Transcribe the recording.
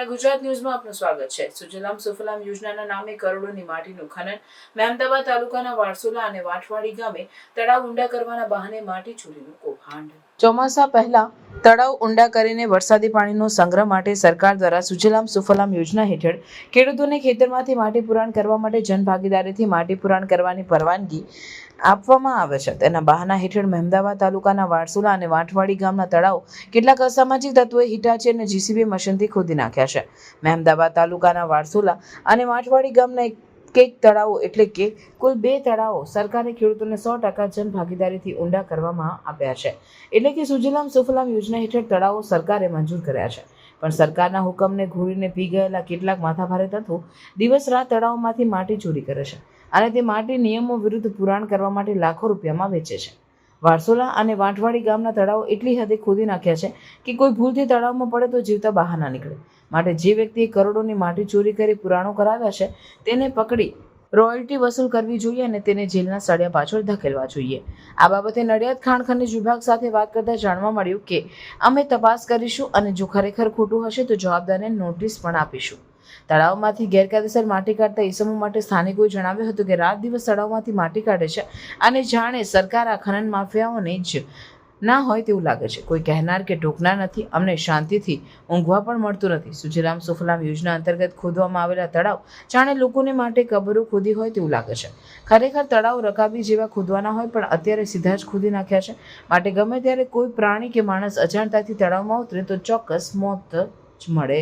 નમસ્કાર, ગુજરાત ન્યૂઝમાં આપનું સ્વાગત છે। સુજલામ સુફલામ યોજનાના નામે કરોડોની માટીનું ખનન। મહેમદાવાદ તાલુકાના વારસોલા અને વાટવાડી ગામે તળાવ ઊંડા કરવાના બહાને માટી ચોરીનું કૌભાંડ। ચોમાસા પહેલા તળાવ ઊંડા કરીને વરસાદી પાણીનો સંગ્રહ માટે સરકાર દ્વારા સુજલામ સુફલામ યોજના હેઠળ ખેડૂતોને ખેતરમાંથી માટી પુરાણ કરવા માટે જનભાગીદારીથી માટી પુરાણ કરવાની પરવાનગી આપવામાં આવે છે। તેના બહાના હેઠળ મહેમદાવાદ તાલુકાના વારસોલા અને વાટવાડી ગામના તળાવ કેટલાક અસામાજિક તત્વોએ હિટાચી અને જીસીબી મશીનથી ખોદી નાખ્યા છે। મહેમદાવાદ તાલુકાના વારસોલા અને વાટવાડી ગામના એક તળાવો એટલે કે કુલ 2 તળાવો સરકારે ખેડૂતોને 100% જન ભાગીદારીથી ઊંડા કરવામાં આવ્યા છે। એટલે કે સુજલામ સુફલામ યોજના હેઠળ તળાવો સરકારે મંજૂર કર્યા છે, પણ સરકારના હુકમને ઘોડીને પી ગયેલા કેટલાક માથાભારે તત્વો દિવસ રાત તળાવોમાંથી માટી ચોરી કરે છે અને તે માટી નિયમો વિરુદ્ધ પુરાણ કરવા માટે લાખો રૂપિયામાં વેચે છે। વારસોલા અને વાટવાડી ગામના તળાવો એટલી હદે ખોદી નાખ્યા છે કે કોઈ ભૂલથી તળાવમાં પડે તો જીવતા બહાર ના નીકળે। માટે જે વ્યક્તિએ કરોડોની માટી ચોરી કરી પુરાણો કરાવ્યા છે તેને પકડી રોયલ્ટી વસૂલ કરવી જોઈએ અને તેને જેલના સળિયા પાછળ ધકેલવા જોઈએ। આ બાબતે નડિયાદ ખાણ ખનિજ વિભાગ સાથે વાત કરતા જાણવા મળ્યું કે અમે તપાસ કરીશું અને જો ખરેખર ખોટું હશે તો જવાબદારને નોટિસ પણ આપીશું। તળાવમાંથી ગેરકાયદેસર માટી કાઢતા ઇસમો માટે સ્થાનિકોએ જણાવ્યું હતું કે રાત દિવસ તળાવમાંથી માટી કાઢે છે અને જાણે સરકાર આ ખનન માફિયાઓને જ ના હોય તેવું લાગે છે। કોઈ કહેનાર કે ટોકનાર નથી। અમને શાંતિથી ઊંઘવા પણ મળતું નથી। સુજલામ સુફલામ યોજના અંતર્ગત ખોદવામાં આવેલા તળાવ જાણે લોકોને માટે કબરો ખોદી હોય તેવું લાગે છે। ખરેખર તળાવ રકાબી જેવા ખોદવાના હોય, પણ અત્યારે સીધા જ ખોદી નાખ્યા છે। માટે ગમે ત્યારે કોઈ પ્રાણી કે માણસ અજાણતાથી તળાવમાં ઉતરે તો ચોક્કસ મોત જ મળે।